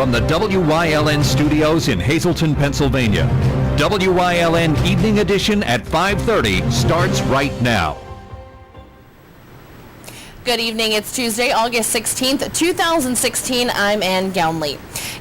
from the WYLN studios in Hazleton, Pennsylvania. WYLN Evening Edition at 5:30 starts right now. Good evening. It's Tuesday, August 16th, 2016. I'm Ann Gownley.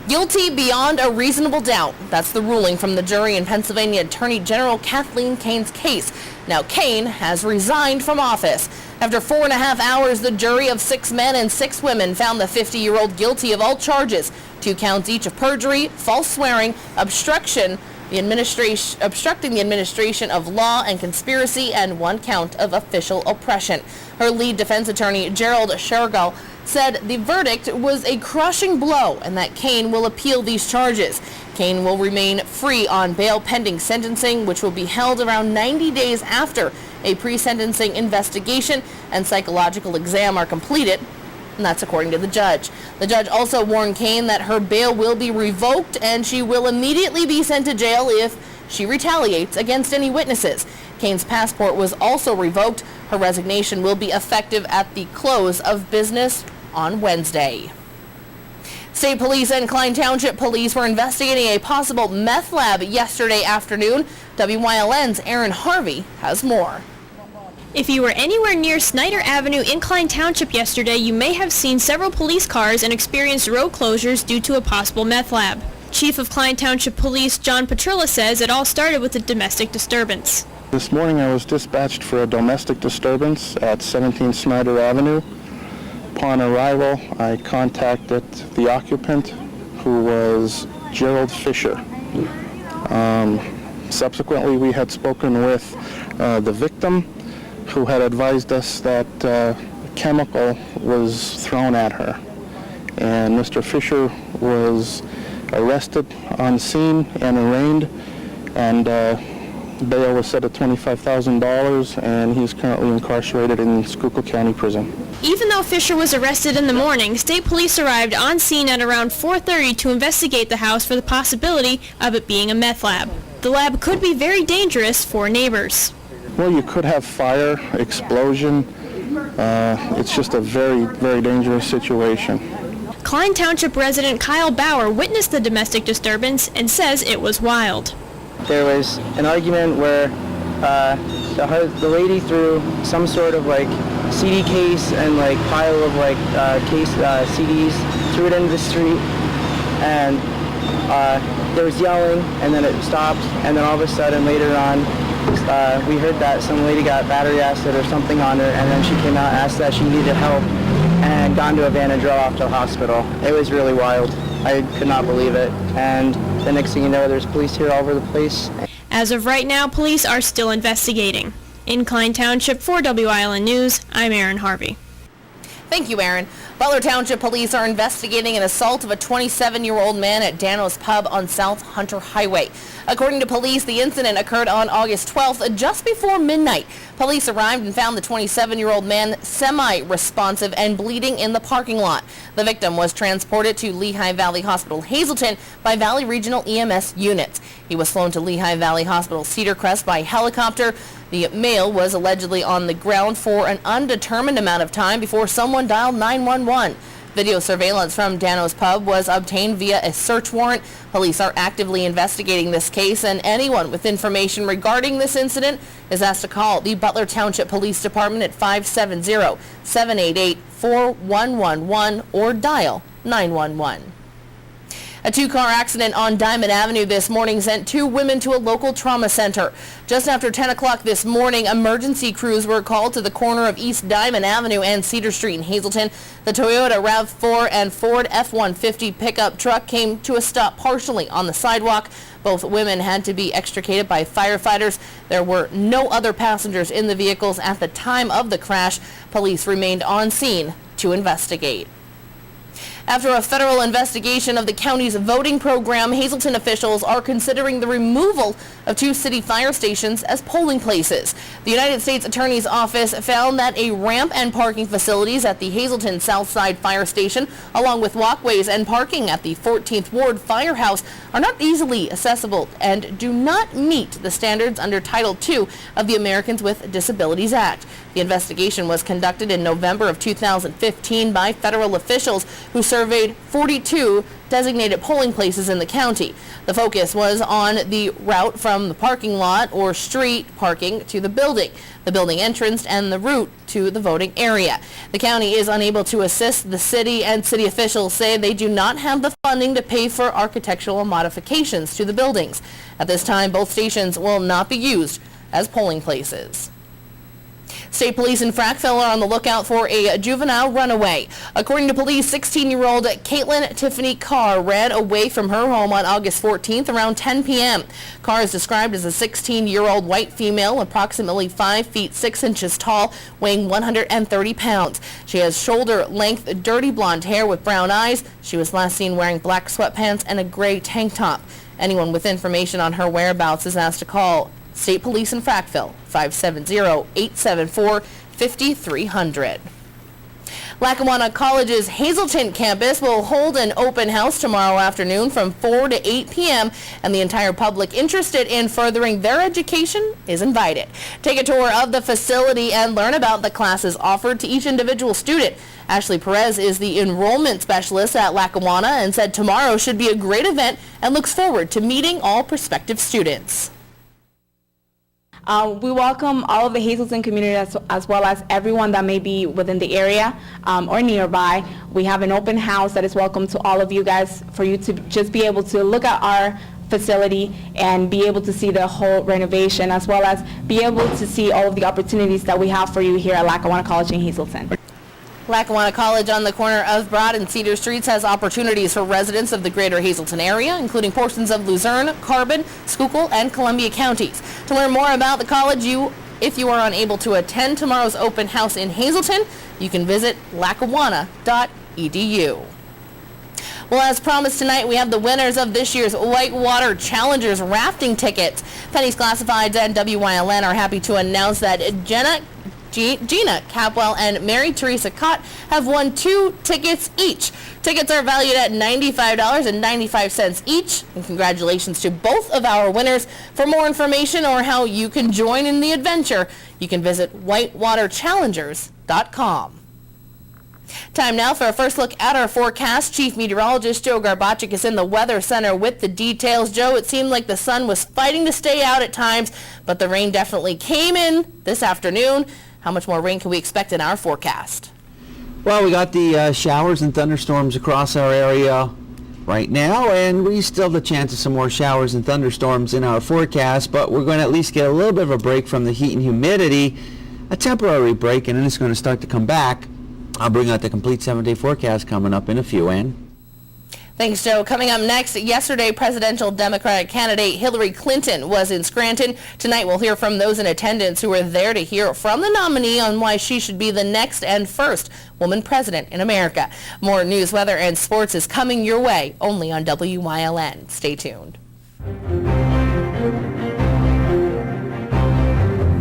Guilty beyond a reasonable doubt. That's the ruling from the jury in Pennsylvania Attorney General Kathleen Kane's case. Now, Kane has resigned from office. After 4.5 hours, the jury of 6 men and 6 women found the 50-year-old guilty of all charges, 2 counts each of perjury, false swearing, obstructing the administration of law and conspiracy, and 1 count of official oppression. Her lead defense attorney, Gerald Shergill, said the verdict was a crushing blow and that Kane will appeal these charges. Kane will remain free on bail pending sentencing, which will be held around 90 days after a pre-sentencing investigation and psychological exam are completed. And that's according to the judge. The judge also warned Kane that her bail will be revoked and she will immediately be sent to jail if she retaliates against any witnesses. Kane's passport was also revoked. Her resignation will be effective at the close of business on Wednesday. State Police and Klein Township Police were investigating a possible meth lab yesterday afternoon. WYLN's Aaron Harvey has more. If you were anywhere near Snyder Avenue in Klein Township yesterday, you may have seen several police cars and experienced road closures due to a possible meth lab. Chief of Klein Township Police John Petrilla says it all started with a domestic disturbance. This morning I was dispatched for a domestic disturbance at 17 Snyder Avenue. Upon arrival, I contacted the occupant, who was Gerald Fisher. Subsequently, we had spoken with the victim, who had advised us that chemical was thrown at her. And Mr. Fisher was arrested on scene and arraigned, and bail was set at $25,000, and he's currently incarcerated in Schuylkill County Prison. Even though Fisher was arrested in the morning, state police arrived on scene at around 4:30 to investigate the house for the possibility of it being a meth lab. The lab could be very dangerous for neighbors. Well, you could have fire, explosion. It's just a very, very dangerous situation. Klein Township resident Kyle Bauer witnessed the domestic disturbance and says it was wild. There was an argument where the lady threw some sort of CD case and pile of CDs, threw it into the street, and there was yelling, and then it stopped, and then all of a sudden later on we heard that some lady got battery acid or something on her, and then she came out and asked that she needed help and got into a van and drove off to the hospital. It was really wild. I could not believe it. And the next thing you know, there's police here all over the place. As of right now, police are still investigating. In Klein Township for WILN News, I'm Aaron Harvey. Thank you, Aaron. Butler Township Police are investigating an assault of a 27-year-old man at Dano's Pub on South Hunter Highway. According to police, the incident occurred on August 12th, just before midnight. Police arrived and found the 27-year-old man semi-responsive and bleeding in the parking lot. The victim was transported to Lehigh Valley Hospital Hazleton by Valley Regional EMS units. He was flown to Lehigh Valley Hospital Cedar Crest by helicopter. The male was allegedly on the ground for an undetermined amount of time before someone dialed 911. Video surveillance from Dano's Pub was obtained via a search warrant. Police are actively investigating this case, and anyone with information regarding this incident is asked to call the Butler Township Police Department at 570-788-4111 or dial 911. A 2-car accident on Diamond Avenue this morning sent 2 women to a local trauma center. Just after 10 o'clock this morning, emergency crews were called to the corner of East Diamond Avenue and Cedar Street in Hazleton. The Toyota RAV4 and Ford F-150 pickup truck came to a stop partially on the sidewalk. Both women had to be extricated by firefighters. There were no other passengers in the vehicles at the time of the crash. Police remained on scene to investigate. After a federal investigation of the county's voting program, Hazleton officials are considering the removal of 2 city fire stations as polling places. The United States Attorney's Office found that a ramp and parking facilities at the Hazleton Southside Fire Station, along with walkways and parking at the 14th Ward Firehouse, are not easily accessible and do not meet the standards under Title II of the Americans with Disabilities Act. The investigation was conducted in November of 2015 by federal officials who surveyed 42 designated polling places in the county. The focus was on the route from the parking lot or street parking to the building entrance, and the route to the voting area. The county is unable to assist the city, and city officials say they do not have the funding to pay for architectural modifications to the buildings. At this time, both stations will not be used as polling places. State police in Frackville are on the lookout for a juvenile runaway. According to police, 16-year-old Caitlin Tiffany Carr ran away from her home on August 14th around 10 p.m. Carr is described as a 16-year-old white female, approximately 5 feet 6 inches tall, weighing 130 pounds. She has shoulder-length, dirty blonde hair with brown eyes. She was last seen wearing black sweatpants and a gray tank top. Anyone with information on her whereabouts is asked to call State Police in Frackville, 570-874-5300. Lackawanna College's Hazelton campus will hold an open house tomorrow afternoon from 4 to 8 p.m. and the entire public interested in furthering their education is invited. Take a tour of the facility and learn about the classes offered to each individual student. Ashley Perez is the enrollment specialist at Lackawanna and said tomorrow should be a great event and looks forward to meeting all prospective students. We welcome all of the Hazelton community as well as everyone that may be within the area or nearby. We have an open house that is welcome to all of you guys for you to just be able to look at our facility and be able to see the whole renovation as well as be able to see all of the opportunities that we have for you here at Lackawanna College in Hazelton. Lackawanna College on the corner of Broad and Cedar Streets has opportunities for residents of the greater Hazelton area, including portions of Luzerne, Carbon, Schuylkill, and Columbia counties. To learn more about the college, if you are unable to attend tomorrow's open house in Hazelton, you can visit lackawanna.edu. Well, as promised tonight, we have the winners of this year's Whitewater Challengers rafting tickets. Pennies Classifieds and WYLN are happy to announce that Jeanna, Capwell, and Theresa Cott have won 2 tickets each. Tickets are valued at $95.95 each. And congratulations to both of our winners. For more information or how you can join in the adventure, you can visit whitewaterchallengers.com. Time now for a first look at our forecast. Chief Meteorologist Joe Garbacic is in the Weather Center with the details. Joe, it seemed like the sun was fighting to stay out at times, but the rain definitely came in this afternoon. How much more rain can we expect in our forecast? Well, we got the showers and thunderstorms across our area right now, and we still have the chance of some more showers and thunderstorms in our forecast, but we're going to at least get a little bit of a break from the heat and humidity, a temporary break, and then it's going to start to come back. I'll bring out the complete 7-day forecast coming up in a few, Ann. Thanks, Joe. Coming up next, yesterday, presidential Democratic candidate Hillary Clinton was in Scranton. Tonight, we'll hear from those in attendance who were there to hear from the nominee on why she should be the next and first woman president in America. More news, weather, and sports is coming your way only on WYLN. Stay tuned.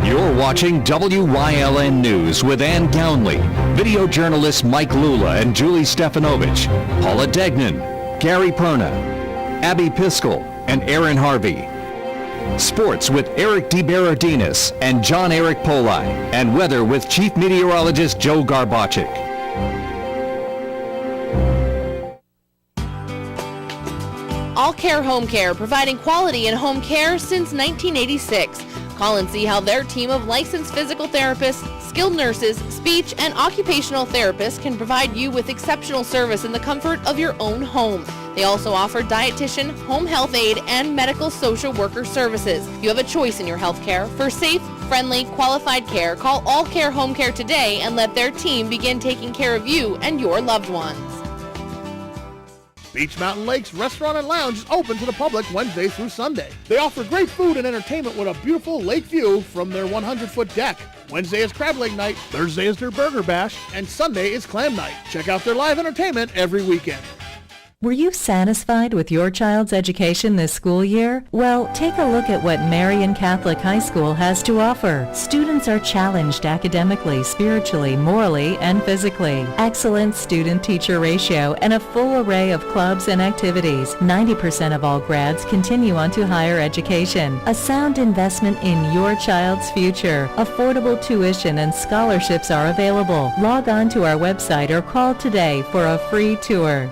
You're watching WYLN News with Ann Gownley, video journalists Mike Lula and Julie Stefanovich, Paula Degnan, Gary Perna, Abby Piskel, and Aaron Harvey. Sports with Eric DeBerardinis and John Eric Poli, and weather with Chief Meteorologist Joe Garbacic. All Care Home Care, providing quality in home care since 1986. Call and see how their team of licensed physical therapists, skilled nurses, speech, and occupational therapists can provide you with exceptional service in the comfort of your own home. They also offer dietitian, home health aide, and medical social worker services. You have a choice in your health care. For safe, friendly, qualified care, call All Care Home Care today and let their team begin taking care of you and your loved ones. Beach Mountain Lakes Restaurant and Lounge is open to the public Wednesday through Sunday. They offer great food and entertainment with a beautiful lake view from their 100-foot deck. Wednesday is crab leg night, Thursday is their burger bash, and Sunday is clam night. Check out their live entertainment every weekend. Were you satisfied with your child's education this school year? Well, take a look at what Marian Catholic High School has to offer. Students are challenged academically, spiritually, morally, and physically. Excellent student-teacher ratio and a full array of clubs and activities. 90% of all grads continue on to higher education. A sound investment in your child's future. Affordable tuition and scholarships are available. Log on to our website or call today for a free tour.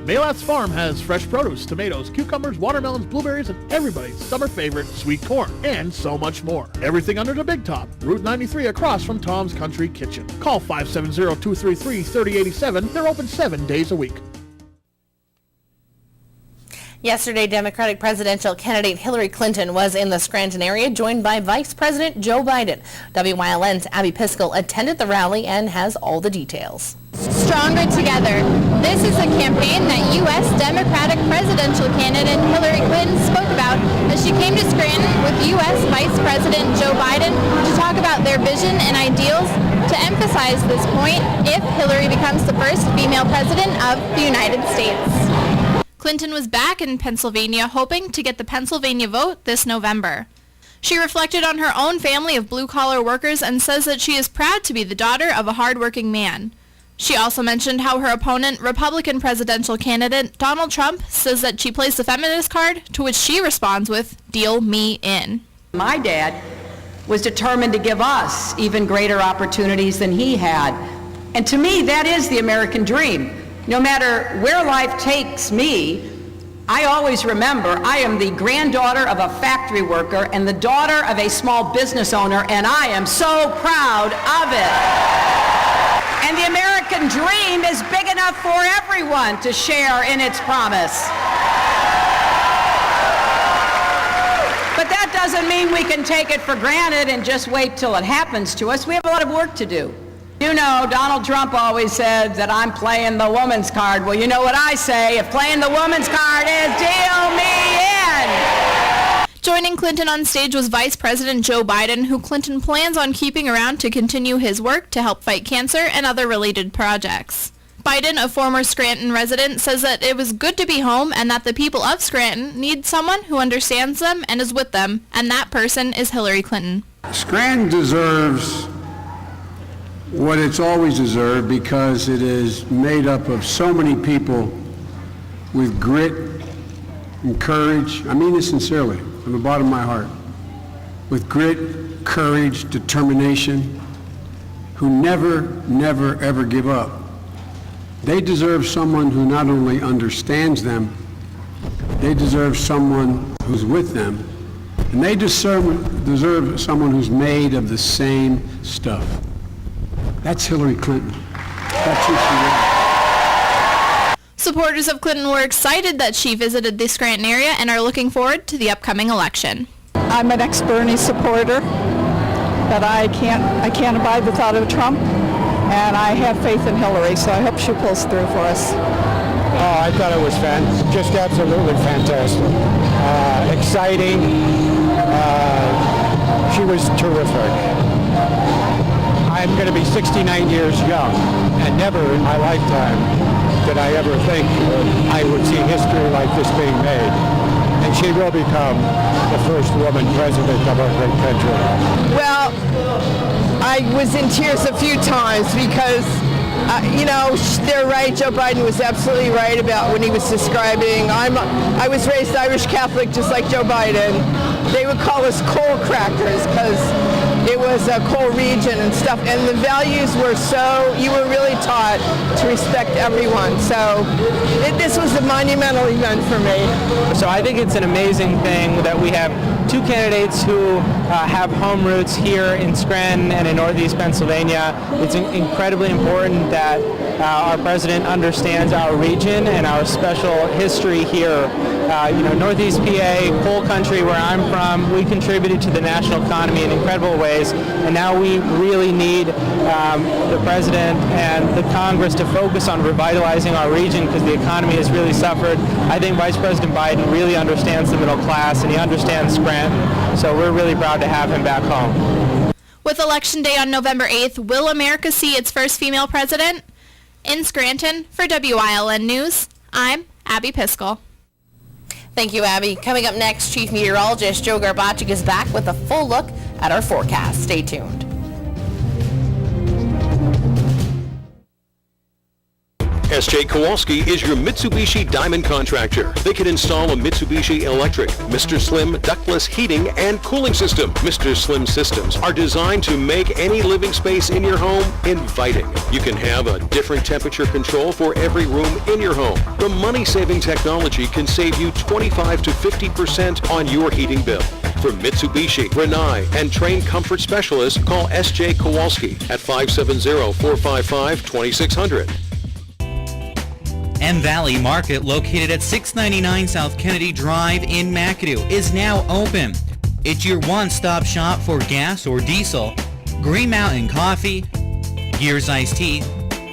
Maylath's Farm has fresh produce, tomatoes, cucumbers, watermelons, blueberries, and everybody's summer favorite, sweet corn, and so much more. Everything under the big top. Route 93 across from Tom's Country Kitchen. Call 570-233-3087. They're open 7 days a week. Yesterday, Democratic presidential candidate Hillary Clinton was in the Scranton area, joined by Vice President Joe Biden. WYLN's Abby Piskel attended the rally and has all the details. Stronger Together. This is a campaign that U.S. Democratic presidential candidate Hillary Clinton spoke about as she came to Scranton with U.S. Vice President Joe Biden to talk about their vision and ideals to emphasize this point if Hillary becomes the first female president of the United States. Clinton was back in Pennsylvania hoping to get the Pennsylvania vote this November. She reflected on her own family of blue-collar workers and says that she is proud to be the daughter of a hard-working man. She also mentioned how her opponent, Republican presidential candidate Donald Trump, says that she plays the feminist card, to which she responds with, "Deal me in." My dad was determined to give us even greater opportunities than he had. And to me, that is the American dream. No matter where life takes me, I always remember I am the granddaughter of a factory worker and the daughter of a small business owner, and I am so proud of it. And the American dream is big enough for everyone to share in its promise. But that doesn't mean we can take it for granted and just wait till it happens to us. We have a lot of work to do. You know, Donald Trump always said that I'm playing the woman's card. Well, you know what I say, if playing the woman's card is deal me in. Joining Clinton on stage was Vice President Joe Biden, who Clinton plans on keeping around to continue his work to help fight cancer and other related projects. Biden, a former Scranton resident, says that it was good to be home and that the people of Scranton need someone who understands them and is with them, and that person is Hillary Clinton. Scranton deserves what it's always deserved because it is made up of so many people with grit and courage. I mean this sincerely, from the bottom of my heart. With grit, courage, determination, who never, ever give up. They deserve someone who not only understands them, they deserve someone who's with them, and they deserve someone who's made of the same stuff. That's Hillary Clinton. That's who she is. Supporters of Clinton were excited that she visited the Scranton area and are looking forward to the upcoming election. I'm an ex-Bernie supporter, but I can't abide the thought of Trump, and I have faith in Hillary, so I hope she pulls through for us. Oh, I thought it was just absolutely fantastic. Exciting. She was terrific. I'm going to be 69 years young, and never in my lifetime did I ever think I would see history like this being made. And she will become the first woman president of our great country. Well, I was in tears a few times because, they're right. Joe Biden was absolutely right about when he was describing. I was raised Irish Catholic just like Joe Biden. They would call us coal crackers because it was a coal region and stuff, and the values were you were really taught to respect everyone. So this was a monumental event for me. So I think it's an amazing thing that we have two candidates who have home roots here in Scranton and in Northeast Pennsylvania. It's incredibly important that our president understands our region and our special history here. Northeast PA, coal country where I'm from, we contributed to the national economy in incredible ways, and now we really need the president and the Congress to focus on revitalizing our region because the economy has really suffered. I think Vice President Biden really understands the middle class and he understands Scranton, so we're really proud to have him back home. With Election Day on November 8th, will America see its first female president? In Scranton, for WILN News, I'm Abby Piskel. Thank you, Abby. Coming up next, Chief Meteorologist Joe Garbacik is back with a full look at our forecast. Stay tuned. S.J. Kowalski is your Mitsubishi Diamond contractor. They can install a Mitsubishi electric, Mr. Slim ductless heating and cooling system. Mr. Slim systems are designed to make any living space in your home inviting. You can have a different temperature control for every room in your home. The money-saving technology can save you 25 to 50% on your heating bill. For Mitsubishi, Rinnai, and trained comfort specialists, call S.J. Kowalski at 570-455-2600. M Valley Market, located at 699 South Kennedy Drive in McAdoo, is now open. It's your one-stop shop for gas or diesel, Green Mountain Coffee, Gears Iced Tea,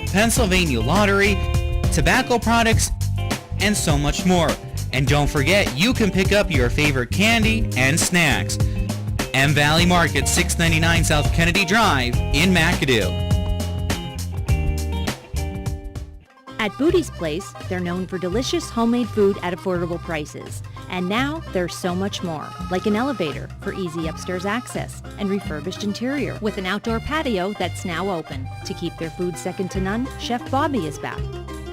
Pennsylvania Lottery, tobacco products, and so much more. And don't forget, you can pick up your favorite candy and snacks. M Valley Market, 699 South Kennedy Drive in McAdoo. At Booty's Place, they're known for delicious homemade food at affordable prices. And now there's so much more, like an elevator for easy upstairs access and refurbished interior with an outdoor patio that's now open. To keep their food second to none, Chef Bobby is back.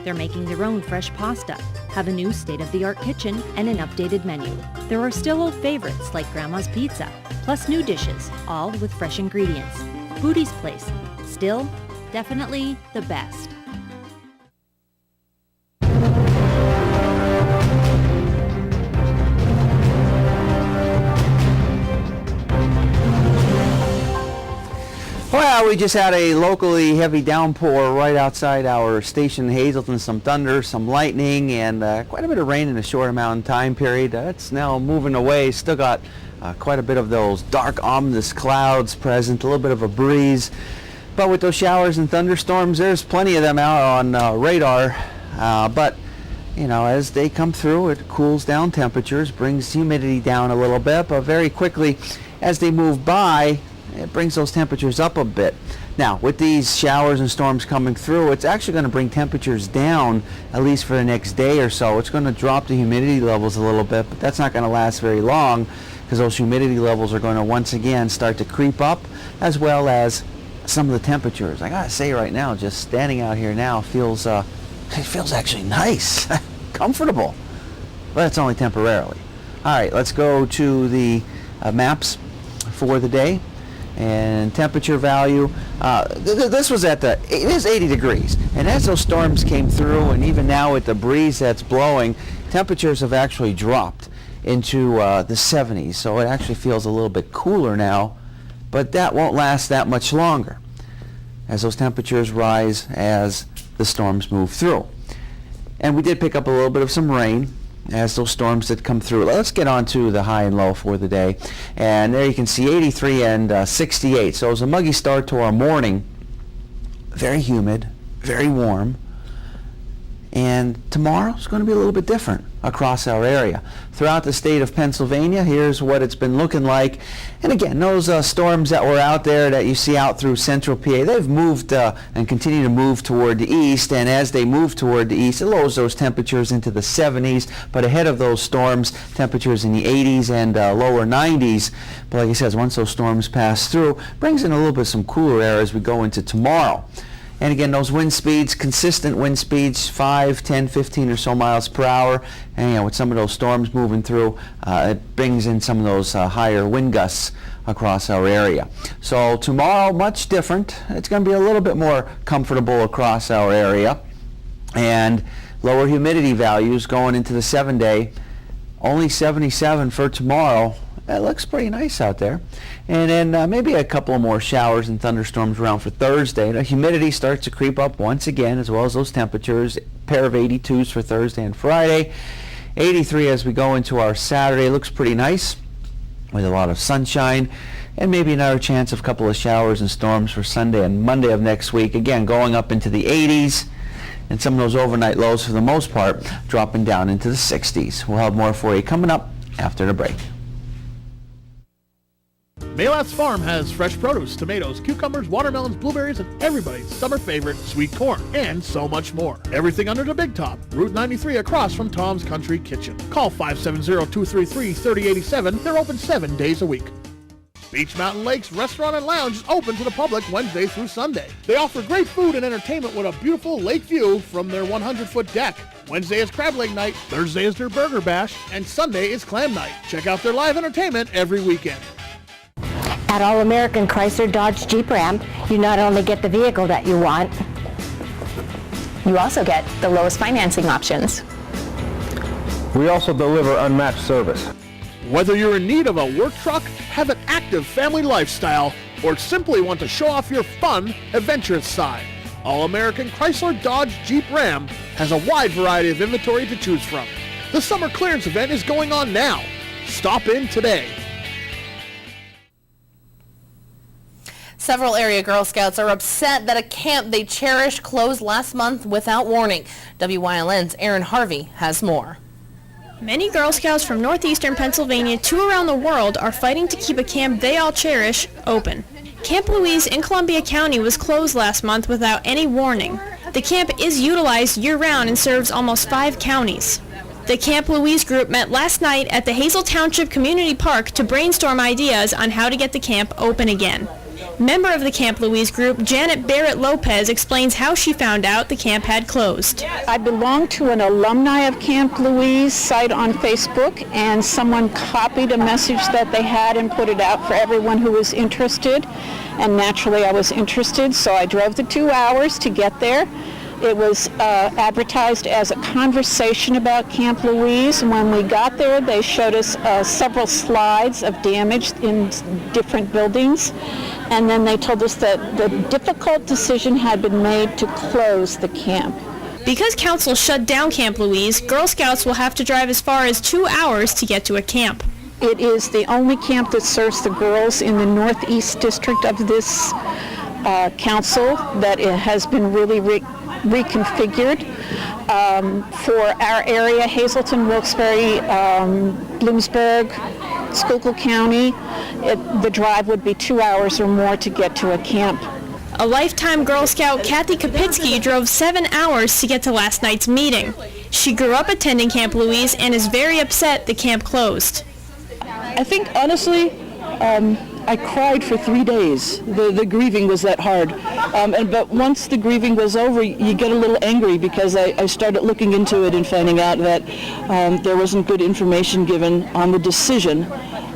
They're making their own fresh pasta, have a new state-of-the-art kitchen, and an updated menu. There are still old favorites like Grandma's Pizza, plus new dishes, all with fresh ingredients. Booty's Place, still, definitely the best. Well, we just had a locally heavy downpour right outside our station in Hazleton. Some thunder, some lightning, and quite a bit of rain in a short amount of time period. It's now moving away. Still got quite a bit of those dark, ominous clouds present, a little bit of a breeze. But with those showers and thunderstorms, there's plenty of them out on radar. But, you know, as they come through, it cools down temperatures, brings humidity down a little bit, but very quickly, as they move by, it brings those temperatures up a bit. Now, with these showers and storms coming through, it's actually going to bring temperatures down, at least for the next day or so. It's going to drop the humidity levels a little bit, but that's not going to last very long because those humidity levels are going to once again start to creep up, as well as some of the temperatures. I got to say right now, just standing out here now feels, it feels actually nice, comfortable, but it's only temporarily. All right, let's go to the maps for the day. And temperature value, this was it is 80 degrees. And as those storms came through, and even now with the breeze that's blowing, temperatures have actually dropped into the 70s. So it actually feels a little bit cooler now, but that won't last that much longer as those temperatures rise as the storms move through. And we did pick up a little bit of some rain as those storms that come through. Let's get on to the high and low for the day. And there you can see 83 and 68. So it was a muggy start to our morning. Very humid, very warm. And tomorrow is going to be a little bit different across our area. Throughout the state of Pennsylvania, here's what it's been looking like. And again, those storms that were out there that you see out through central PA, they've moved and continue to move toward the east. And as they move toward the east, it lowers those temperatures into the 70s. But ahead of those storms, temperatures in the 80s and lower 90s. But like I said, once those storms pass through, brings in a little bit of some cooler air as we go into tomorrow. And again, those wind speeds, consistent wind speeds, 5, 10, 15 or so miles per hour. And you know, with some of those storms moving through, it brings in some of those higher wind gusts across our area. So tomorrow, much different. It's going to be a little bit more comfortable across our area. And lower humidity values going into the 7-day. Only 77 for tomorrow. It looks pretty nice out there. And then maybe a couple more showers and thunderstorms around for Thursday. The humidity starts to creep up once again, as well as those temperatures. A pair of 82s for Thursday and Friday. 83 as we go into our Saturday. Looks pretty nice with a lot of sunshine. And maybe another chance of a couple of showers and storms for Sunday and Monday of next week. Again, going up into the 80s. And some of those overnight lows, for the most part, dropping down into the 60s. We'll have more for you coming up after the break. Malat's Farm has fresh produce, tomatoes, cucumbers, watermelons, blueberries, and everybody's summer favorite, sweet corn, and so much more. Everything under the big top. Route 93 across from Tom's Country Kitchen. Call 570-233-3087. They're open 7 days a week. Beach Mountain Lakes Restaurant and Lounge is open to the public Wednesday through Sunday. They offer great food and entertainment with a beautiful lake view from their 100-foot deck. Wednesday is crab leg night, Thursday is their burger bash, and Sunday is clam night. Check out their live entertainment every weekend. At All American Chrysler Dodge Jeep Ram, you not only get the vehicle that you want, you also get the lowest financing options. We also deliver unmatched service. Whether you're in need of a work truck, have an active family lifestyle, or simply want to show off your fun, adventurous side, All American Chrysler Dodge Jeep Ram has a wide variety of inventory to choose from. The summer clearance event is going on now. Stop in today. Several area Girl Scouts are upset that a camp they cherish closed last month without warning. WYLN's Aaron Harvey has more. Many Girl Scouts from northeastern Pennsylvania to around the world are fighting to keep a camp they all cherish open. Camp Louise in Columbia County was closed last month without any warning. The camp is utilized year-round and serves almost 5 counties. The Camp Louise group met last night at the Hazel Township Community Park to brainstorm ideas on how to get the camp open again. Member of the Camp Louise group, Janet Barrett Lopez, explains how she found out the camp had closed. I belong to an alumni of Camp Louise site on Facebook, and someone copied a message that they had and put it out for everyone who was interested. And naturally I was interested, so I drove the 2 hours to get there. It was advertised as a conversation about Camp Louise. When we got there, they showed us several slides of damage in different buildings. And then they told us that the difficult decision had been made to close the camp. Because council shut down Camp Louise, Girl Scouts will have to drive as far as 2 hours to get to a camp. It is the only camp that serves the girls in the northeast district of this council that it has been really reconfigured for our area, Hazleton, Wilkes-Barre, Bloomsburg, Schuylkill County. The drive would be 2 hours or more to get to a camp. A lifetime Girl Scout, Kathy Kapitsky, drove 7 hours to get to last night's meeting. She grew up attending Camp Louise and is very upset the camp closed. I think, honestly, I cried for 3 days. The grieving was that hard. But once the grieving was over, you get a little angry because I started looking into it and finding out that there wasn't good information given on the decision.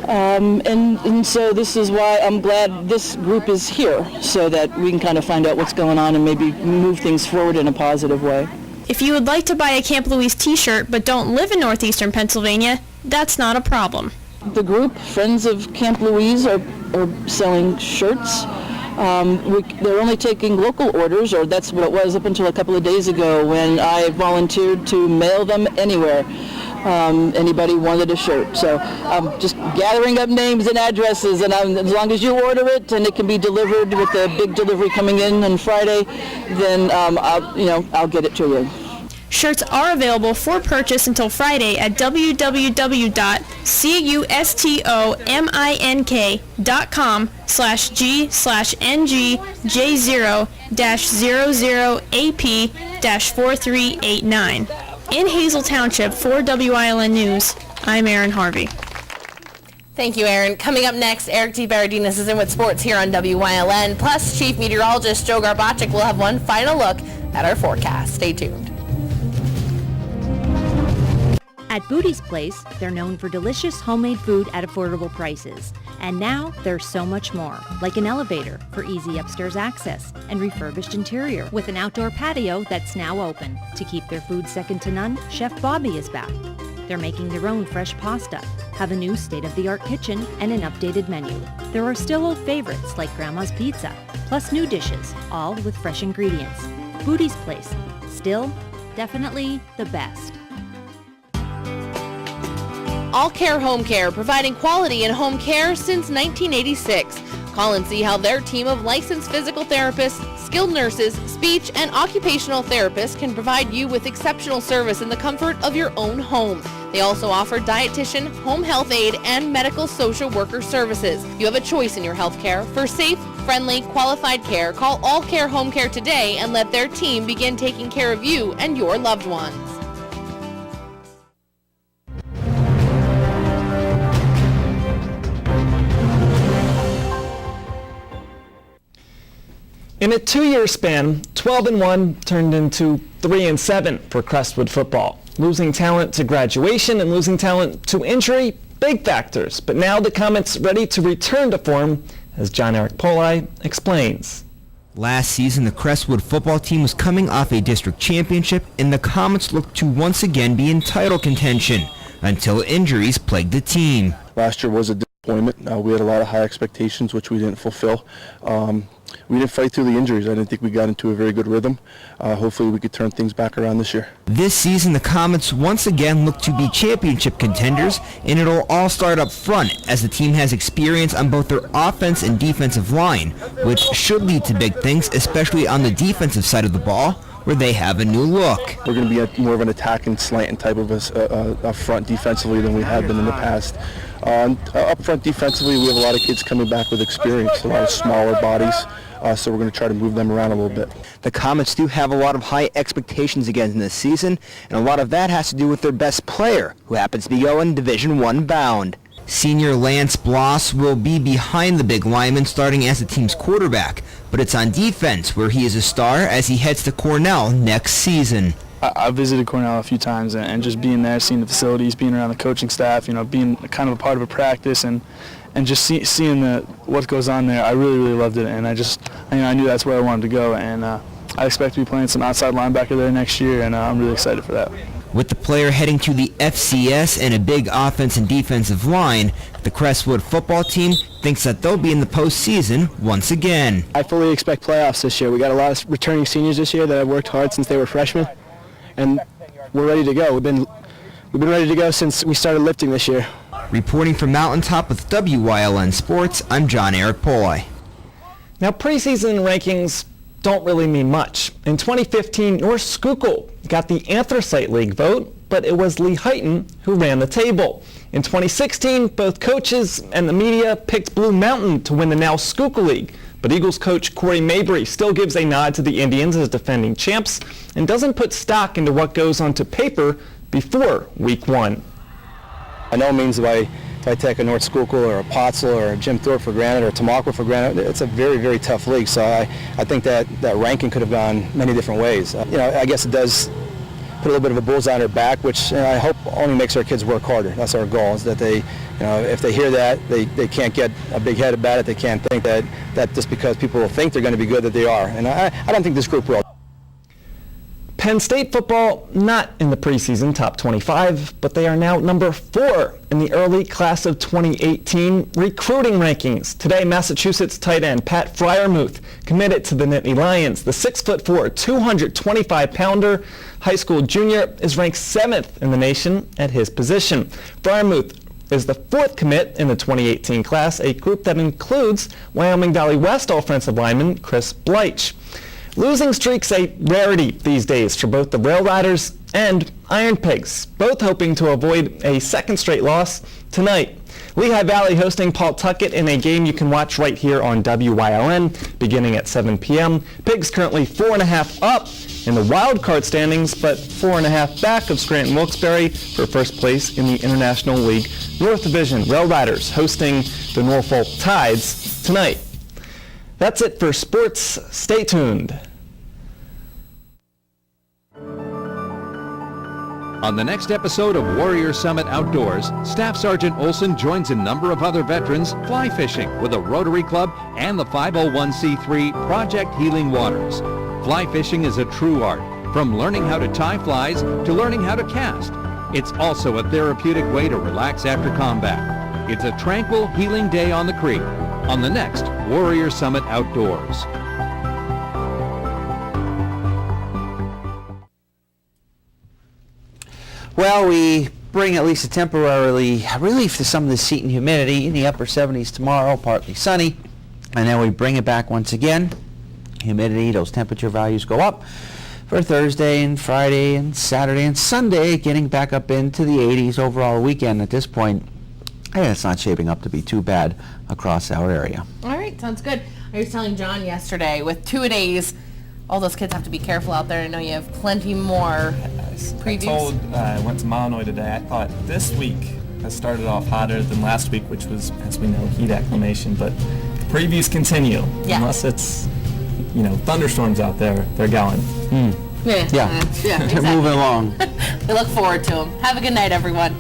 And so this is why I'm glad this group is here, so that we can kind of find out what's going on and maybe move things forward in a positive way. If you would like to buy a Camp Louise t-shirt but don't live in northeastern Pennsylvania, that's not a problem. The group, Friends of Camp Louise, are selling shirts. They're only taking local orders, or that's what it was up until a couple of days ago when I volunteered to mail them anywhere. Anybody wanted a shirt. So I'm just gathering up names and addresses, and as long as you order it and it can be delivered with the big delivery coming in on Friday, then I'll get it to you. Shirts are available for purchase until Friday at www.customing.com/G/NG-00AP-4389. In Hazel Township, for WILN News, I'm Aaron Harvey. Thank you, Aaron. Coming up next, Eric D. Baradinas is in with sports here on WYLN. Plus, Chief Meteorologist Joe Garbachik will have one final look at our forecast. Stay tuned. At Booty's Place, they're known for delicious homemade food at affordable prices. And now, there's so much more, like an elevator for easy upstairs access and refurbished interior with an outdoor patio that's now open. To keep their food second to none, Chef Bobby is back. They're making their own fresh pasta, have a new state-of-the-art kitchen, and an updated menu. There are still old favorites like Grandma's Pizza, plus new dishes, all with fresh ingredients. Booty's Place, still, definitely the best. All Care Home Care, providing quality in home care since 1986. Call and see how their team of licensed physical therapists, skilled nurses, speech, and occupational therapists can provide you with exceptional service in the comfort of your own home. They also offer dietitian, home health aide, and medical social worker services. You have a choice in your health care. For safe, friendly, qualified care, call All Care Home Care today and let their team begin taking care of you and your loved ones. In a 2-year span, 12-1 turned into 3-7 for Crestwood football. Losing talent to graduation and losing talent to injury, big factors. But now the Comets ready to return to form, as John Eric Poli explains. Last season, the Crestwood football team was coming off a district championship, and the Comets looked to once again be in title contention until injuries plagued the team. Last year was a disappointment. We had a lot of high expectations, which we didn't fulfill. We didn't fight through the injuries. I didn't think we got into a very good rhythm. Hopefully we could turn things back around this year. This season, the Comets once again look to be championship contenders, and it'll all start up front as the team has experience on both their offense and defensive line, which should lead to big things, especially on the defensive side of the ball, where they have a new look. We're going to be more of an attacking, slanting type of a front defensively than we have been in the past. Up front defensively, we have a lot of kids coming back with experience, a lot of smaller bodies, so we're going to try to move them around a little bit. The Comets do have a lot of high expectations again this season, and a lot of that has to do with their best player, who happens to be going Division I bound. Senior Lance Bloss will be behind the big lineman starting as the team's quarterback, but it's on defense where he is a star as he heads to Cornell next season. I visited Cornell a few times, and just being there, seeing the facilities, being around the coaching staff, being kind of a part of a practice, and just seeing what goes on there, I really, really loved it, and I knew that's where I wanted to go, and I expect to be playing some outside linebacker there next year, and I'm really excited for that. With the player heading to the FCS and a big offense and defensive line, the Crestwood football team thinks that they'll be in the postseason once again. I fully expect playoffs this year. We got a lot of returning seniors this year that have worked hard since they were freshmen, and we're ready to go. We've been ready to go since we started lifting this year. Reporting from Mountaintop with WYLN Sports, I'm John Eric Poli. Now, preseason rankings don't really mean much. In 2015, North Schuylkill got the Anthracite League vote, but it was Lee Heighton who ran the table. In 2016, both coaches and the media picked Blue Mountain to win the now Schuylkill League, but Eagles coach Corey Mabry still gives a nod to the Indians as defending champs and doesn't put stock into what goes onto paper before Week 1. By no means do I take a North Schuylkill or a Pottsville or a Jim Thorpe for granted or a Tamaqua for granted. It's a very, very tough league, so I think that ranking could have gone many different ways. I guess it does put a little bit of a bullseye on their back, which I hope only makes our kids work harder. That's our goal, is that they, if they hear that, they can't get a big head about it. They can't think that just because people will think they're going to be good that they are. And I don't think this group will. Penn State football not in the preseason top 25, but they are now number 4 in the early class of 2018 recruiting rankings. Today, Massachusetts tight end Pat Fryermuth committed to the Nittany Lions. The 6'4", 225-pounder high school junior is ranked 7th in the nation at his position. Fryermuth is the 4th commit in the 2018 class, a group that includes Wyoming Valley West offensive lineman Chris Bleich. Losing streaks a rarity these days for both the RAILRIDERS and Iron Pigs, both hoping to avoid a second straight loss tonight. Lehigh Valley hosting Paul Tuckett in a game you can watch right here on WYLN beginning at 7 p.m. Pigs currently 4.5 up in the wild card standings, but 4.5 back of Scranton Wilkes-Barre for first place in the International League North Division. RAILRIDERS hosting the Norfolk Tides tonight. That's it for sports. Stay tuned. On the next episode of Warrior Summit Outdoors, Staff Sergeant Olson joins a number of other veterans fly fishing with a Rotary Club and the 501c3 Project Healing Waters. Fly fishing is a true art, from learning how to tie flies to learning how to cast. It's also a therapeutic way to relax after combat. It's a tranquil, healing day on the creek. On the next Warrior Summit Outdoors. Well, we bring at least a temporarily relief to some of this heat and humidity. In the upper 70s tomorrow, partly sunny. And then we bring it back once again. Humidity, those temperature values go up for Thursday and Friday and Saturday and Sunday, getting back up into the 80s overall weekend. At this point, it's not shaping up to be too bad across our area. All right, sounds good. I was telling John yesterday, with 2 days, all those kids have to be careful out there. I know you have plenty more previews. I went to Malinois today. I thought this week has started off hotter than last week, which was, as we know, heat acclimation, but the previews continue. Yeah. Unless it's, thunderstorms out there, they're going. Yeah, They're moving along. We look forward to them. Have a good night, everyone.